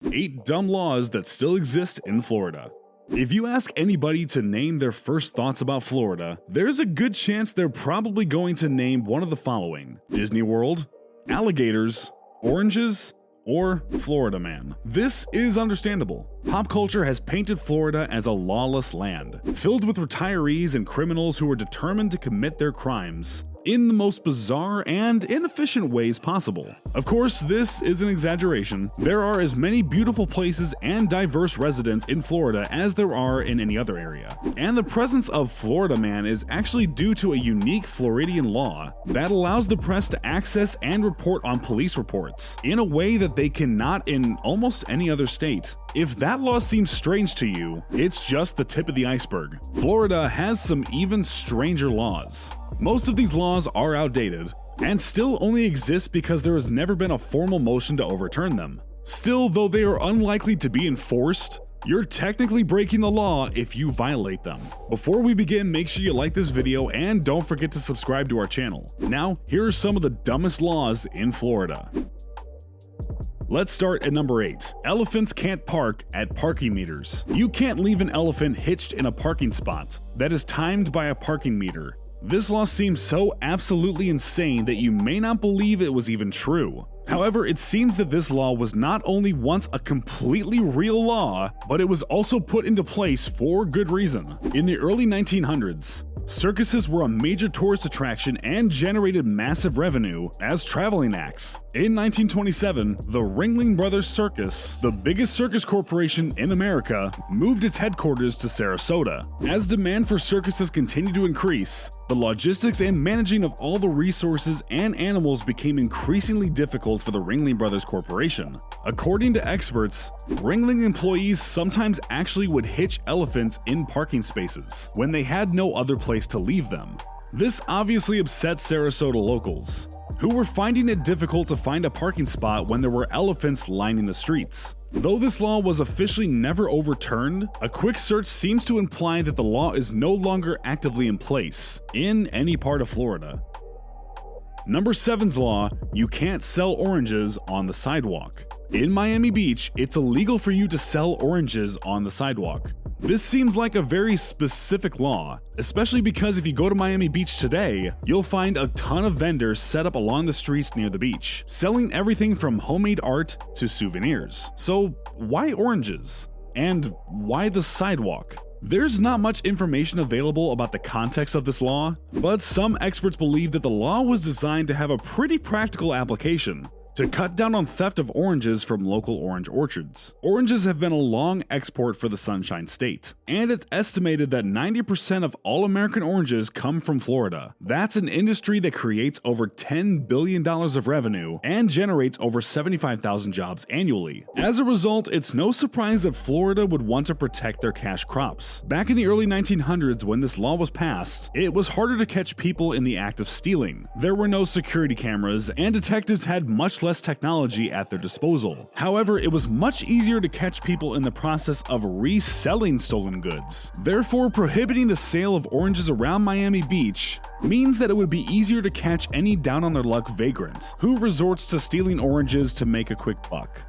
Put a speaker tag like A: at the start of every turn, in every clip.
A: 8 dumb laws that still exist in Florida. If you ask anybody to name their first thoughts about Florida, there's a good chance they're probably going to name one of the following: Disney World, alligators, oranges, or Florida Man. This is understandable. Pop culture has painted Florida as a lawless land, filled with retirees and criminals who are determined to commit their crimes in the most bizarre and inefficient ways possible. Of course, this is an exaggeration. There are as many beautiful places and diverse residents in Florida as there are in any other area. And the presence of Florida Man is actually due to a unique Floridian law that allows the press to access and report on police reports in a way that they cannot in almost any other state. If that law seems strange to you, it's just the tip of the iceberg. Florida has some even stranger laws. Most of these laws are outdated and still only exist because there has never been a formal motion to overturn them. Still, though they are unlikely to be enforced, you're technically breaking the law if you violate them. Before we begin, make sure you like this video and don't forget to subscribe to our channel. Now, here are some of the dumbest laws in Florida. Let's start at number 8. Elephants can't park at parking meters. You can't leave an elephant hitched in a parking spot that is timed by a parking meter. This law seems so absolutely insane that you may not believe it was even true. However, it seems that this law was not only once a completely real law, but it was also put into place for good reason. In the early 1900s, circuses were a major tourist attraction and generated massive revenue as traveling acts. In 1927, the Ringling Brothers Circus, the biggest circus corporation in America, moved its headquarters to Sarasota. As demand for circuses continued to increase, the logistics and managing of all the resources and animals became increasingly difficult for the Ringling Brothers Corporation. According to experts, Ringling employees sometimes actually would hitch elephants in parking spaces when they had no other place to leave them. This obviously upset Sarasota locals, who were finding it difficult to find a parking spot when there were elephants lining the streets. Though this law was officially never overturned, a quick search seems to imply that the law is no longer actively in place in any part of Florida. Number 7's law: you can't sell oranges on the sidewalk. In Miami Beach, it's illegal for you to sell oranges on the sidewalk. This seems like a very specific law, especially because if you go to Miami Beach today, you'll find a ton of vendors set up along the streets near the beach, selling everything from homemade art to souvenirs. So why oranges? And why the sidewalk? There's not much information available about the context of this law, but some experts believe that the law was designed to have a pretty practical application: to cut down on theft of oranges from local orange orchards. Oranges have been a long export for the Sunshine State, and it's estimated that 90% of all American oranges come from Florida. That's an industry that creates over $10 billion of revenue and generates over 75,000 jobs annually. As a result, it's no surprise that Florida would want to protect their cash crops. Back in the early 1900s, when this law was passed, it was harder to catch people in the act of stealing. There were no security cameras, and detectives had much less technology at their disposal. However, it was much easier to catch people in the process of reselling stolen goods. Therefore, prohibiting the sale of oranges around Miami Beach means that it would be easier to catch any down-on-their-luck vagrant who resorts to stealing oranges to make a quick buck.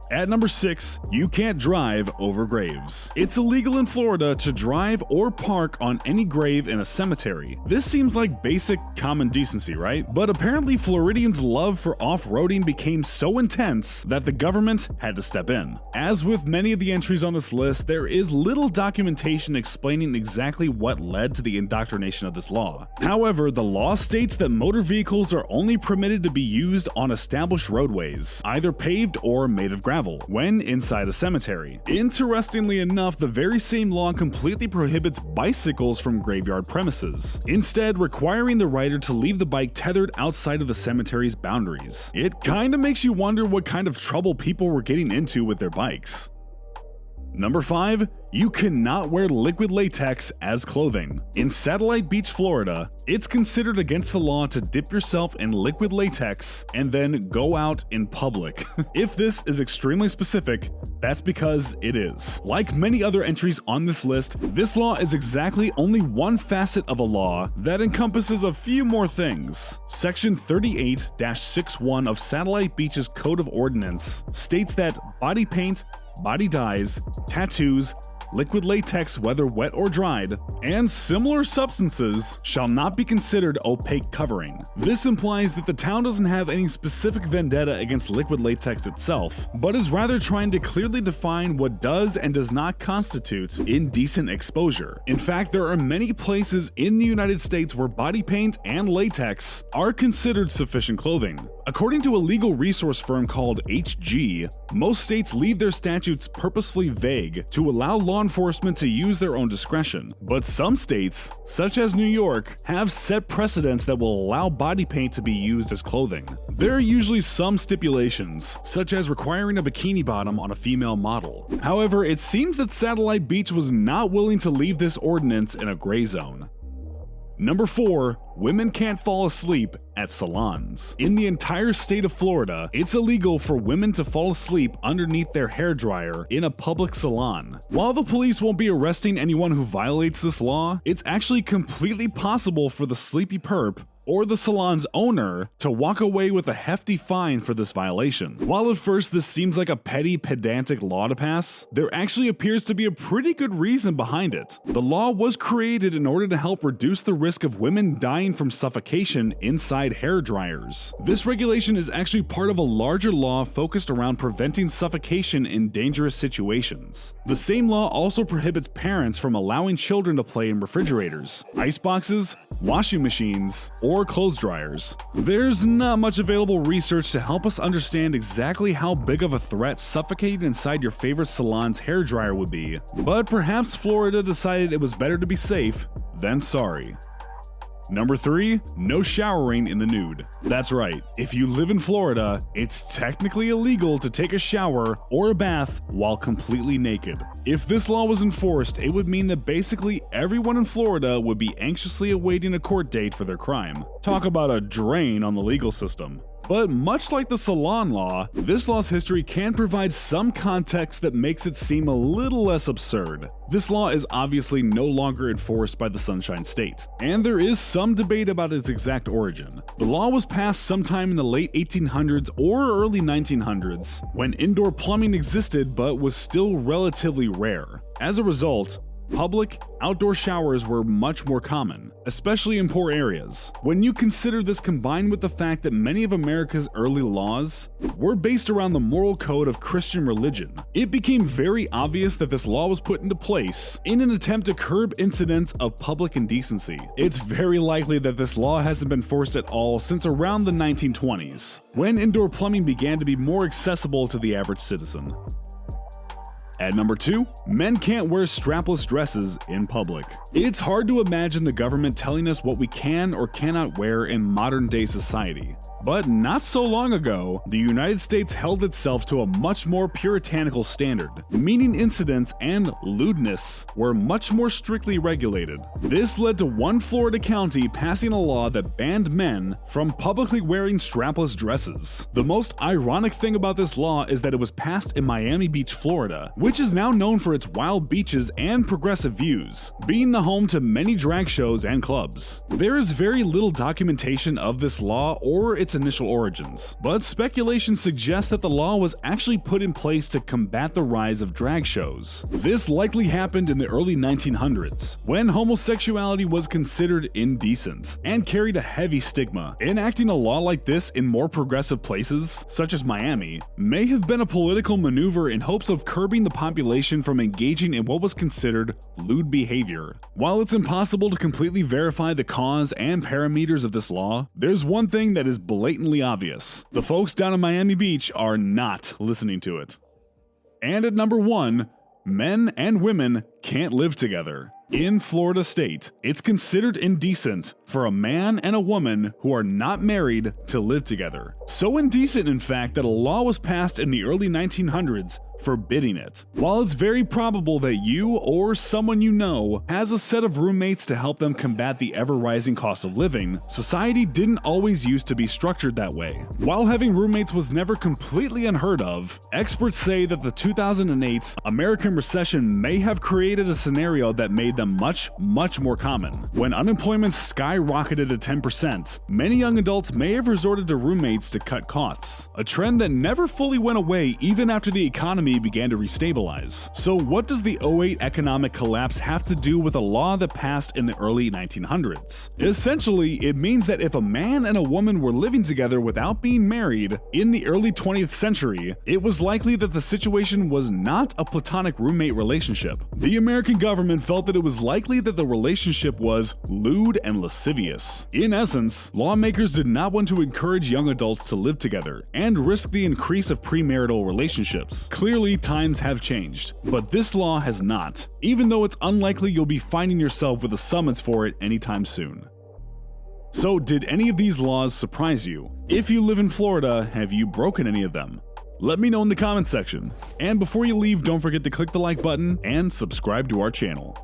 A: At number 6, you can't drive over graves. It's illegal in Florida to drive or park on any grave in a cemetery. This seems like basic common decency, right? But apparently Floridians' love for off-roading became so intense that the government had to step in. As with many of the entries on this list, there is little documentation explaining exactly what led to the indoctrination of this law. However, the law states that motor vehicles are only permitted to be used on established roadways, either paved or made of gravel, when inside a cemetery. Interestingly enough, the very same law completely prohibits bicycles from graveyard premises, instead requiring the rider to leave the bike tethered outside of the cemetery's boundaries. It kinda makes you wonder what kind of trouble people were getting into with their bikes. Number 5. You cannot wear liquid latex as clothing. In Satellite Beach, Florida, it's considered against the law to dip yourself in liquid latex and then go out in public. If this is extremely specific, that's because it is. Like many other entries on this list, this law is exactly only one facet of a law that encompasses a few more things. Section 38-61 of Satellite Beach's Code of Ordinance states that body paint, body dyes, tattoos, liquid latex whether wet or dried, and similar substances shall not be considered opaque covering. This implies that the town doesn't have any specific vendetta against liquid latex itself, but is rather trying to clearly define what does and does not constitute indecent exposure. In fact, there are many places in the United States where body paint and latex are considered sufficient clothing. According to a legal resource firm called HG, most states leave their statutes purposefully vague to allow law enforcement to use their own discretion. But some states, such as New York, have set precedents that will allow body paint to be used as clothing. There are usually some stipulations, such as requiring a bikini bottom on a female model. However, it seems that Satellite Beach was not willing to leave this ordinance in a gray zone. Number 4. Women can't fall asleep at salons. In the entire state of Florida, it's illegal for women to fall asleep underneath their hairdryer in a public salon. While the police won't be arresting anyone who violates this law, it's actually completely possible for the sleepy perp or the salon's owner to walk away with a hefty fine for this violation. While at first this seems like a petty, pedantic law to pass, there actually appears to be a pretty good reason behind it. The law was created in order to help reduce the risk of women dying from suffocation inside hair dryers. This regulation is actually part of a larger law focused around preventing suffocation in dangerous situations. The same law also prohibits parents from allowing children to play in refrigerators, iceboxes, washing machines, or clothes dryers. There's not much available research to help us understand exactly how big of a threat suffocating inside your favorite salon's hairdryer would be, but perhaps Florida decided it was better to be safe than sorry. Number 3. No showering in the nude. That's right, if you live in Florida, it's technically illegal to take a shower or a bath while completely naked. If this law was enforced, it would mean that basically everyone in Florida would be anxiously awaiting a court date for their crime. Talk about a drain on the legal system. But much like the salon law, this law's history can provide some context that makes it seem a little less absurd. This law is obviously no longer enforced by the Sunshine State, and there is some debate about its exact origin. The law was passed sometime in the late 1800s or early 1900s, when indoor plumbing existed but was still relatively rare. As a result, public, outdoor showers were much more common, especially in poor areas. When you consider this combined with the fact that many of America's early laws were based around the moral code of Christian religion, it became very obvious that this law was put into place in an attempt to curb incidents of public indecency. It's very likely that this law hasn't been forced at all since around the 1920s, when indoor plumbing began to be more accessible to the average citizen. At number 2, men can't wear strapless dresses in public. It's hard to imagine the government telling us what we can or cannot wear in modern day society. But not so long ago, the United States held itself to a much more puritanical standard, meaning incidents and lewdness were much more strictly regulated. This led to one Florida county passing a law that banned men from publicly wearing strapless dresses. The most ironic thing about this law is that it was passed in Miami Beach, Florida, which is now known for its wild beaches and progressive views, being the home to many drag shows and clubs. There is very little documentation of this law or its initial origins, but speculation suggests that the law was actually put in place to combat the rise of drag shows. This likely happened in the early 1900s, when homosexuality was considered indecent and carried a heavy stigma. Enacting a law like this in more progressive places, such as Miami, may have been a political maneuver in hopes of curbing the population from engaging in what was considered lewd behavior. While it's impossible to completely verify the cause and parameters of this law, there's one thing that is blatantly obvious. The folks down in Miami Beach are not listening to it. And at number 1, men and women can't live together. In Florida state, it's considered indecent for a man and a woman who are not married to live together. So indecent, in fact, that a law was passed in the early 1900s forbidding it. While it's very probable that you or someone you know has a set of roommates to help them combat the ever-rising cost of living, society didn't always used to be structured that way. While having roommates was never completely unheard of, experts say that the 2008 American recession may have created a scenario that made them much more common. When unemployment skyrocketed to 10%, many young adults may have resorted to roommates to cut costs, a trend that never fully went away even after the economy began to restabilize. So what does the 2008 economic collapse have to do with a law that passed in the early 1900s? Essentially, it means that if a man and a woman were living together without being married in the early 20th century, it was likely that the situation was not a platonic roommate relationship. The American government felt that it was likely that the relationship was lewd and lascivious. In essence, lawmakers did not want to encourage young adults to live together and risk the increase of premarital relationships. Clearly, times have changed, but this law has not, even though it's unlikely you'll be finding yourself with a summons for it anytime soon. So, did any of these laws surprise you? If you live in Florida, have you broken any of them? Let me know in the comments section. And before you leave, don't forget to click the like button and subscribe to our channel.